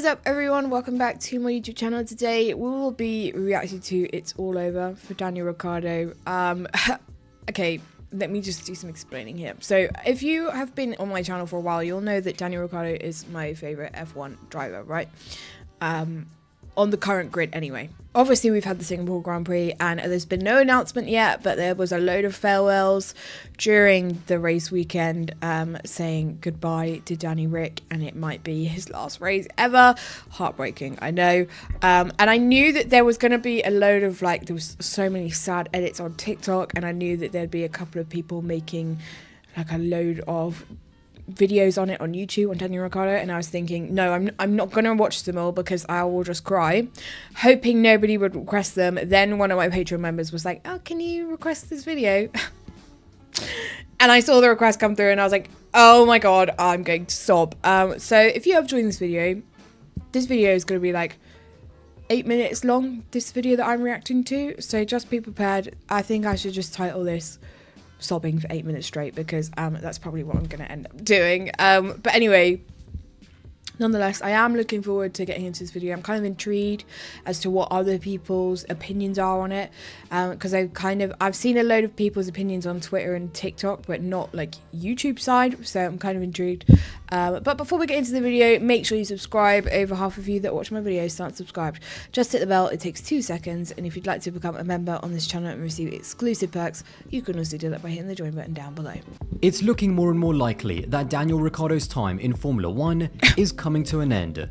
What is up, everyone? Welcome back to my YouTube channel. Today we will be reacting to It's All Over for Daniel Ricciardo. Okay, let me just do some explaining here. So if you have been on my channel for a while, you'll know that Daniel Ricciardo is my favorite F1 driver, right? On the current grid anyway. Obviously, we've had the Singapore Grand Prix and there's been no announcement yet, but there was a load of farewells during the race weekend saying goodbye to Danny Rick, and it might be his last race ever. Heartbreaking, I know. And I knew that there was going to be a load of, like, there was so many sad edits on TikTok, and I knew that there'd be a couple of people making like a load of videos on it on YouTube on Daniel Ricciardo, and I was thinking, no, I'm not gonna watch them all because I will just cry, hoping nobody would request them. Then one of my Patreon members was like, oh, can you request this video? And I saw the request come through and I was like, oh my god, I'm going to sob. So if you have joined this video is going to be like 8 minutes long, this video that I'm reacting to, so just be prepared. I think I should just title this sobbing for 8 minutes straight, because that's probably what I'm going to end up doing. But anyway, nonetheless, I am looking forward to getting into this video. I'm kind of intrigued as to what other people's opinions are on it, because I've seen a load of people's opinions on Twitter and TikTok, but not like YouTube side, so I'm kind of intrigued. But before we get into the video, make sure you subscribe. Over half of you that watch my videos aren't subscribed. Just hit the bell, it takes 2 seconds, and if you'd like to become a member on this channel and receive exclusive perks, you can also do that by hitting the join button down below. It's looking more and more likely that Daniel Ricciardo's time in Formula 1 is coming to an end.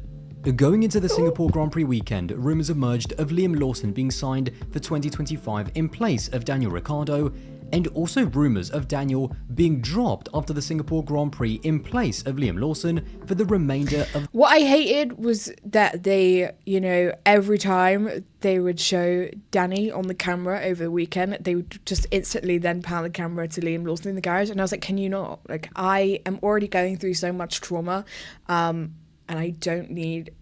Going into the Singapore Grand Prix weekend, rumours emerged of Liam Lawson being signed for 2025 in place of Daniel Ricciardo, and also rumours of Daniel being dropped after the Singapore Grand Prix in place of Liam Lawson for the remainder of... What I hated was that they, you know, every time they would show Danny on the camera over the weekend, they would just instantly then pan the camera to Liam Lawson in the garage, and I was like, can you not? Like, I am already going through so much trauma, and I don't need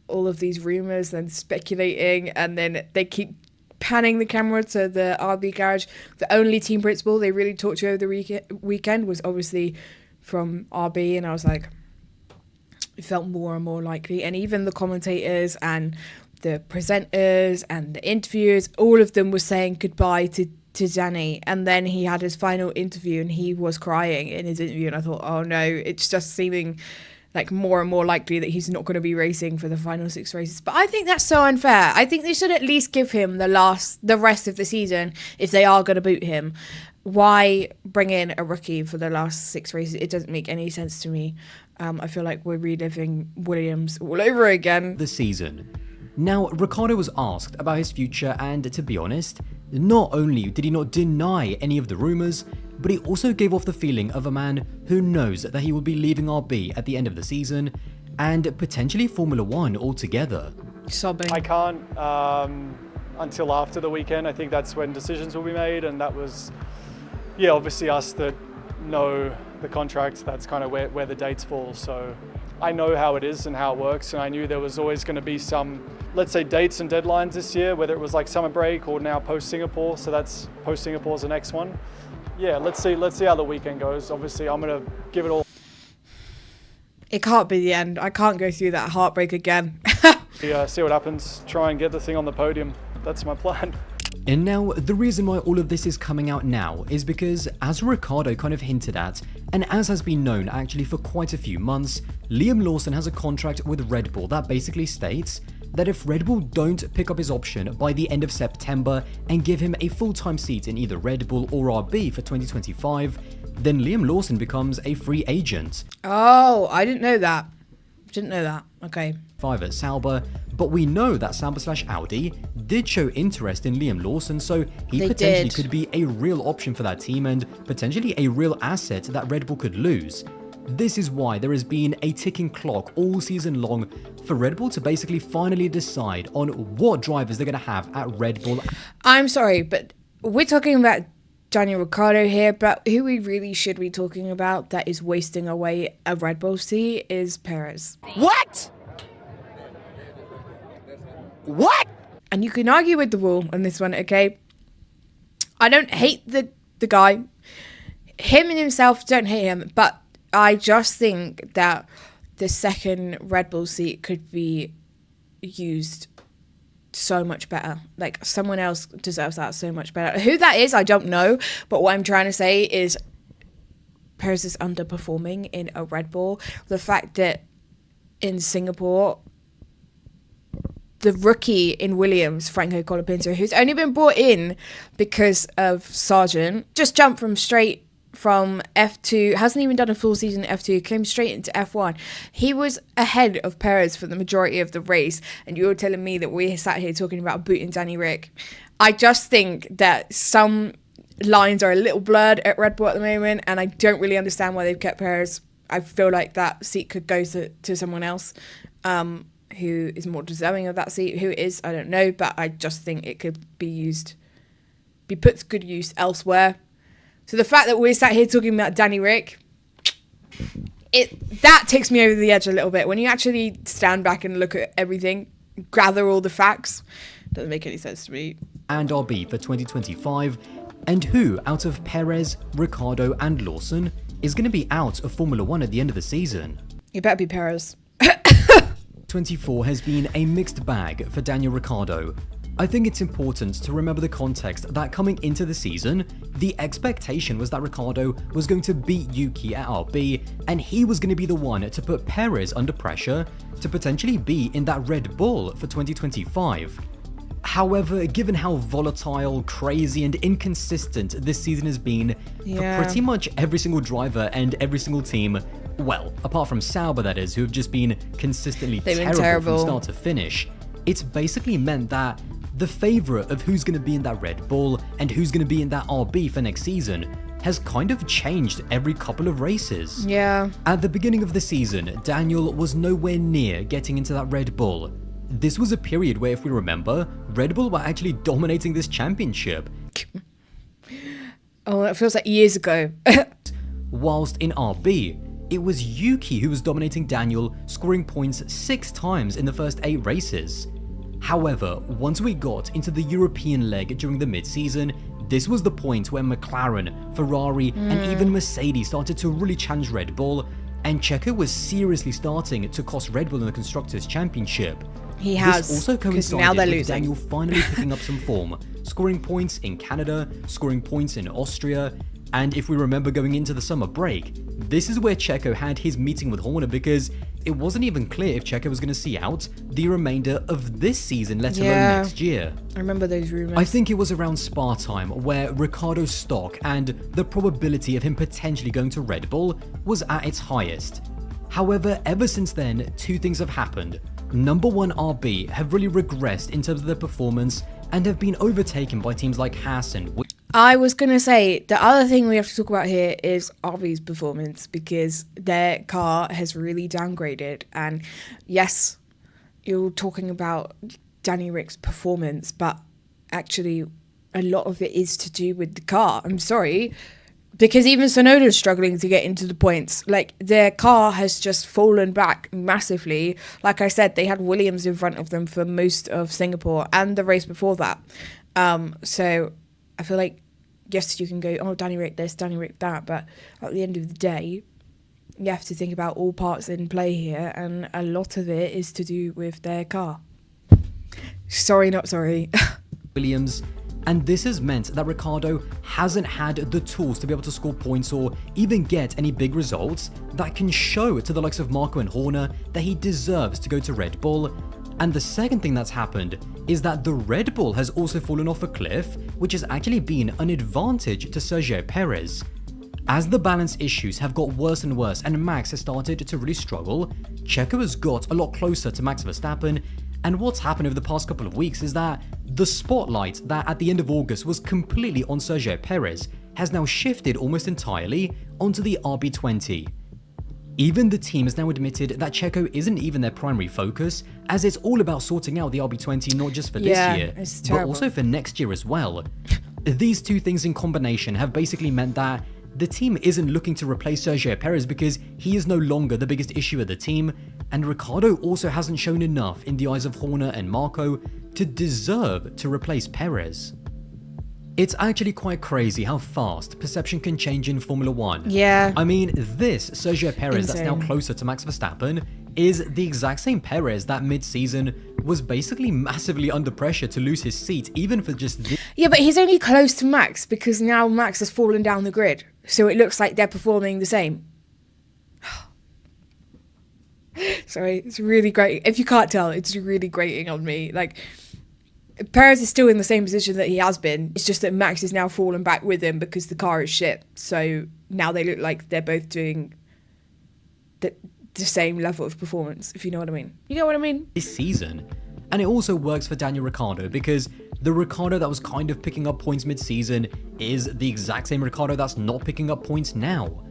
all of these rumours and speculating, and then they keep panning the camera to the RB garage. The only team principal they really talked to over the weekend was obviously from RB, and I was like, it felt more and more likely. And even the commentators and the presenters and the interviewers, all of them were saying goodbye to Danny. And then he had his final interview and he was crying in his interview, and I thought, oh no, it's just seeming like more and more likely that he's not going to be racing for the final 6 races. But I think that's so unfair. I think they should at least give him the rest of the season if they are going to boot him. Why bring in a rookie for the last 6 races? It doesn't make any sense to me. I feel like we're reliving Williams all over again. The season. Now, Ricciardo was asked about his future, and to be honest, not only did he not deny any of the rumours, but he also gave off the feeling of a man who knows that he will be leaving RB at the end of the season and potentially Formula 1 altogether. Sobbing. I can't until after the weekend. I think that's when decisions will be made, and that was, yeah, obviously us that know the contract, that's kind of where the dates fall. So I know how it is and how it works, and I knew there was always going to be some, let's say, dates and deadlines this year, whether it was like summer break or now post-Singapore, so that's post-Singapore's the next one. Yeah, let's see how the weekend goes. Obviously, I'm going to give it all. It can't be the end. I can't go through that heartbreak again. Yeah, see what happens, try and get the thing on the podium. That's my plan. And now, the reason why all of this is coming out now is because, as Ricciardo kind of hinted at, and as has been known actually for quite a few months, Liam Lawson has a contract with Red Bull that basically states that if Red Bull don't pick up his option by the end of September and give him a full-time seat in either Red Bull or RB for 2025, then Liam Lawson becomes a free agent. Oh, I didn't know that. Okay. 5 at Sauber, but we know that Sauber/Audi did show interest in Liam Lawson, so he potentially could be a real option for that team and potentially a real asset that Red Bull could lose. This is why there has been a ticking clock all season long for Red Bull to basically finally decide on what drivers they're going to have at Red Bull. I'm sorry, but we're talking about Daniel Ricciardo here, but who we really should be talking about that is wasting away a Red Bull seat is Perez. What? What? And you can argue with the wall on this one, okay? I don't hate the guy. Him and himself, don't hate him, but I just think that the second Red Bull seat could be used so much better. Like, someone else deserves that so much better. Who that is, I don't know. But what I'm trying to say is Perez is underperforming in a Red Bull. The fact that in Singapore, the rookie in Williams, Franco Colapinto, who's only been brought in because of Sargent, just jumped straight from F2, hasn't even done a full season in F2, came straight into F1. He was ahead of Perez for the majority of the race, and you're telling me that we sat here talking about booting Danny Rick. I just think that some lines are a little blurred at Red Bull at the moment, and I don't really understand why they've kept Perez. I feel like that seat could go to someone else who is more deserving of that seat. Who it is, I don't know, but I just think it could be put to good use elsewhere. So the fact that we're sat here talking about Danny Rick, that takes me over the edge a little bit. When you actually stand back and look at everything, gather all the facts, doesn't make any sense to me. And RB for 2025, and who out of Perez, Ricciardo and Lawson is going to be out of Formula 1 at the end of the season? It better be Perez. 24 has been a mixed bag for Daniel Ricciardo. I think it's important to remember the context that coming into the season, the expectation was that Ricciardo was going to beat Yuki at RB, and he was going to be the one to put Perez under pressure to potentially be in that Red Bull for 2025. However, given how volatile, crazy and inconsistent this season has been for pretty much every single driver and every single team, well, apart from Sauber that is, who have just been consistently terrible from start to finish, it's basically meant that the favourite of who's going to be in that Red Bull and who's going to be in that RB for next season has kind of changed every couple of races. Yeah. At the beginning of the season, Daniel was nowhere near getting into that Red Bull. This was a period where, if we remember, Red Bull were actually dominating this championship. Oh, it feels like years ago. Whilst in RB, it was Yuki who was dominating Daniel, scoring points 6 times in the first 8 races. However, once we got into the European leg during the mid-season, this was the point where McLaren, Ferrari and even Mercedes started to really challenge Red Bull, and Checo was seriously starting to cost Red Bull in the Constructors' Championship. He has, this also coincided now they're with losing. Daniel finally picking up some form, scoring points in Canada, scoring points in Austria, and if we remember going into the summer break, this is where Checo had his meeting with Horner, because it wasn't even clear if Checo was going to see out the remainder of this season, let alone next year. I remember those rumours. I think it was around Spa time where Ricciardo's stock and the probability of him potentially going to Red Bull was at its highest. However, ever since then, 2 things have happened. Number 1, RB have really regressed in terms of their performance and have been overtaken by teams like Haas and I was going to say, the other thing we have to talk about here is RB's performance, because their car has really downgraded. And yes, you're talking about Danny Rick's performance, but actually a lot of it is to do with the car. I'm sorry, because even Tsunoda's struggling to get into the points. Like, their car has just fallen back massively. Like I said, they had Williams in front of them for most of Singapore and the race before that. So I feel like, yes, you can go, oh, Danny Rick this, Danny Rick that, but at the end of the day, you have to think about all parts in play here, and a lot of it is to do with their car. Sorry, not sorry. Williams, and this has meant that Ricciardo hasn't had the tools to be able to score points or even get any big results that can show to the likes of Marco and Horner that he deserves to go to Red Bull. And the second thing that's happened is that the Red Bull has also fallen off a cliff, which has actually been an advantage to Sergio Perez. As the balance issues have got worse and worse and Max has started to really struggle, Checo has got a lot closer to Max Verstappen, and what's happened over the past couple of weeks is that the spotlight that at the end of August was completely on Sergio Perez has now shifted almost entirely onto the RB20. Even the team has now admitted that Checo isn't even their primary focus, as it's all about sorting out the RB20 not just for this year, but also for next year as well. These 2 things in combination have basically meant that the team isn't looking to replace Sergio Perez because he is no longer the biggest issue of the team, and Ricciardo also hasn't shown enough in the eyes of Horner and Marco to deserve to replace Perez. It's actually quite crazy how fast perception can change in Formula 1. Yeah. I mean, this Sergio Perez that's now Insane. closer to Max Verstappen is the exact same Perez that mid-season was basically massively under pressure to lose his seat even for just this. Yeah, but he's only close to Max because now Max has fallen down the grid. So it looks like they're performing the same. Sorry, it's really great. If you can't tell, it's really grating on me. Like, Perez is still in the same position that he has been. It's just that Max is now fallen back with him because the car is shit. So now they look like they're both doing the same level of performance, if you know what I mean. You know what I mean? This season. And it also works for Daniel Ricciardo because the Ricciardo that was kind of picking up points mid-season is the exact same Ricciardo that's not picking up points now.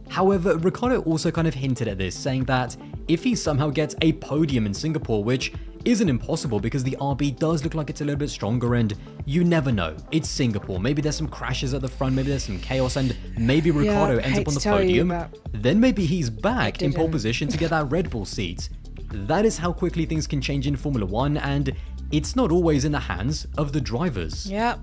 However, Ricciardo also kind of hinted at this, saying that if he somehow gets a podium in Singapore, which isn't impossible because the RB does look like it's a little bit stronger and you never know. It's Singapore. Maybe there's some crashes at the front, maybe there's some chaos, and maybe Ricciardo ends up on the podium. Then maybe he's back in pole position to get that Red Bull seat. That is how quickly things can change in Formula 1, and it's not always in the hands of the drivers. Yep.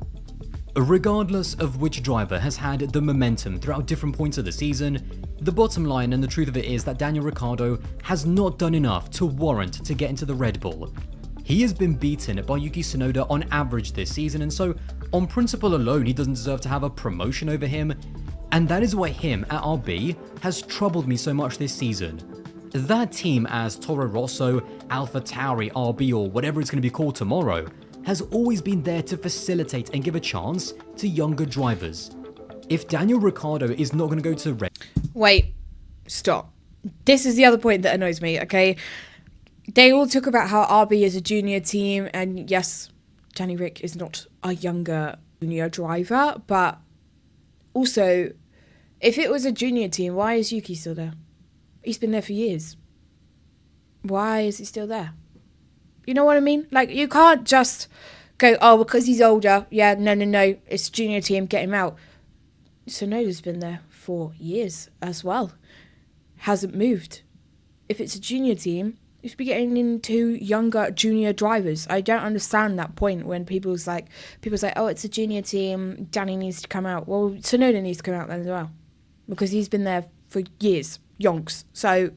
Regardless of which driver has had the momentum throughout different points of the season, the bottom line and the truth of it is that Daniel Ricciardo has not done enough to warrant to get into the Red Bull. He has been beaten by Yuki Tsunoda on average this season, and so on principle alone he doesn't deserve to have a promotion over him, and that is why him at RB has troubled me so much this season. That team as Toro Rosso, AlphaTauri, RB, or whatever it's going to be called tomorrow, has always been there to facilitate and give a chance to younger drivers. If Daniel Ricciardo is not going to go to Red... Wait, stop. This is the other point that annoys me, okay? They all talk about how RB is a junior team, and yes, Danny Rick is not a younger junior driver, but also, if it was a junior team, why is Yuki still there? He's been there for years. Why is he still there? You know what I mean? Like, you can't just go, oh, because he's older. Yeah, no, it's a junior team, get him out. Tsunoda's been there for years as well. Hasn't moved. If it's a junior team, you should be getting into younger junior drivers. I don't understand that point when people's like, oh, it's a junior team, Danny needs to come out. Well, Tsunoda needs to come out then as well. Because he's been there for years, yonks. So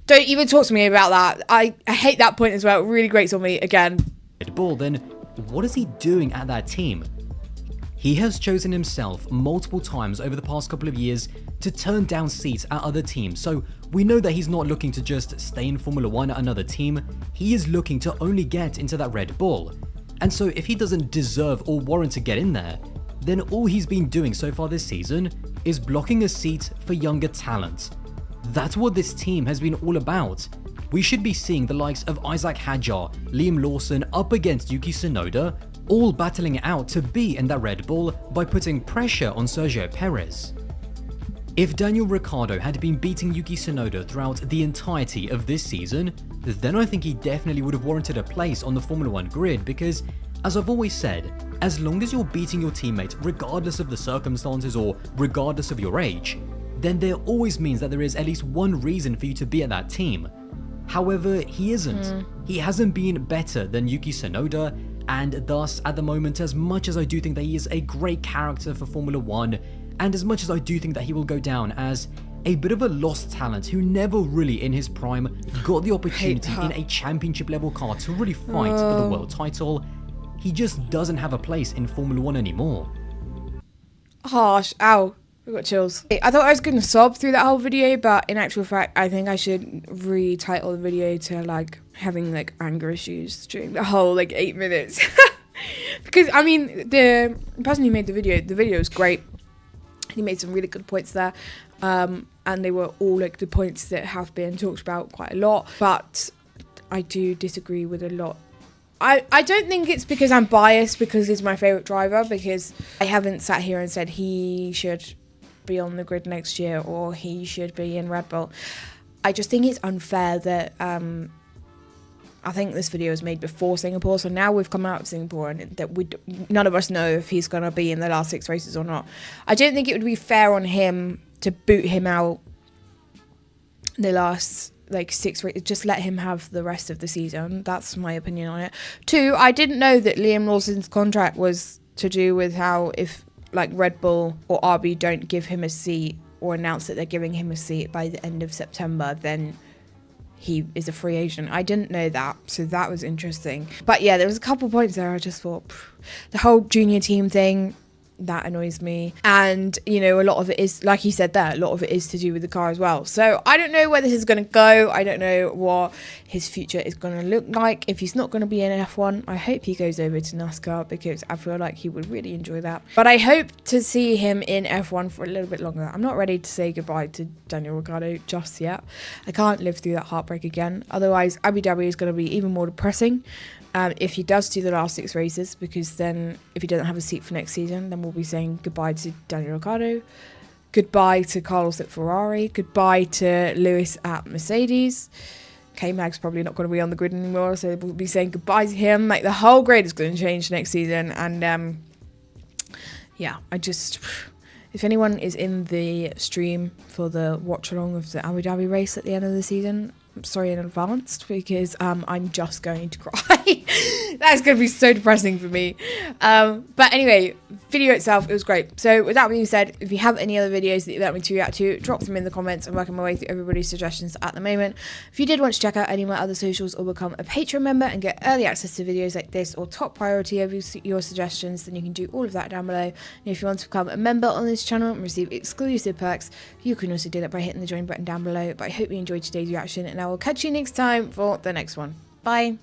don't even talk to me about that. I hate that point as well. It really grates on me again. Red Bull, then what is he doing at that team? He has chosen himself multiple times over the past couple of years to turn down seats at other teams, so we know that he's not looking to just stay in Formula 1 at another team, he is looking to only get into that Red Bull. And so if he doesn't deserve or warrant to get in there, then all he's been doing so far this season is blocking a seat for younger talent. That's what this team has been all about. We should be seeing the likes of Isaac Hadjar, Liam Lawson up against Yuki Tsunoda, all battling it out to be in that Red Bull by putting pressure on Sergio Perez. If Daniel Ricciardo had been beating Yuki Tsunoda throughout the entirety of this season, then I think he definitely would have warranted a place on the Formula 1 grid because, as I've always said, as long as you're beating your teammate regardless of the circumstances or regardless of your age, then there always means that there is at least one reason for you to be at that team. However, he isn't. He hasn't been better than Yuki Tsunoda, and thus, at the moment, as much as I do think that he is a great character for Formula 1, and as much as I do think that he will go down as a bit of a lost talent who never really in his prime got the opportunity in a championship level car to really fight for the world title, he just doesn't have a place in Formula 1 anymore. Harsh. Ow. I got chills. I thought I was going to sob through that whole video, but in actual fact, I think I should retitle the video to, like, having, like, anger issues during the whole, like, 8 minutes. Because, I mean, the person who made the video is great. He made some really good points there. And they were all, like, the points that have been talked about quite a lot. But I do disagree with a lot. I don't think it's because I'm biased because he's my favourite driver, because I haven't sat here and said he should be on the grid next year or he should be in Red Bull. I just think it's unfair that I think this video was made before Singapore, so now we've come out of Singapore and that none of us know if he's going to be in the last 6 races or not. I don't think it would be fair on him to boot him out the last, like, 6 races. Just let him have the rest of the season. That's my opinion on it. 2, I didn't know that Liam Lawson's contract was to do with how if like Red Bull or RB don't give him a seat or announce that they're giving him a seat by the end of September, then he is a free agent. I didn't know that, so that was interesting. But yeah, there was a couple points there I just thought, the whole junior team thing, that annoys me. And, you know, a lot of it is, like he said there, a lot of it is to do with the car as well. So I don't know where this is going to go. I don't know what his future is going to look like. If he's not going to be in F1, I hope he goes over to NASCAR, because I feel like he would really enjoy that. But I hope to see him in F1 for a little bit longer. I'm not ready to say goodbye to Daniel Ricciardo just yet. I can't live through that heartbreak again. Otherwise, Abu Dhabi is going to be even more depressing. If he does do the last 6 races, because then if he doesn't have a seat for next season, then we'll be saying goodbye to Daniel Ricciardo, goodbye to Carlos at Ferrari, goodbye to Lewis at Mercedes. K-Mag's probably not going to be on the grid anymore, so we'll be saying goodbye to him. Like, the whole grid is going to change next season. And yeah, if anyone is in the stream for the watch along of the Abu Dhabi race at the end of the season, I'm sorry in advance, because I'm just going to cry. That's going to be so depressing for me. But anyway, video itself, it was great. So with that being said, if you have any other videos that you'd like me to react to, drop them in the comments. I'm working my way through everybody's suggestions at the moment. If you did want to check out any of my other socials or become a Patreon member and get early access to videos like this or top priority over your suggestions, then you can do all of that down below. And if you want to become a member on this channel and receive exclusive perks, you can also do that by hitting the join button down below. But I hope you enjoyed today's reaction, and I will catch you next time for the next one. Bye.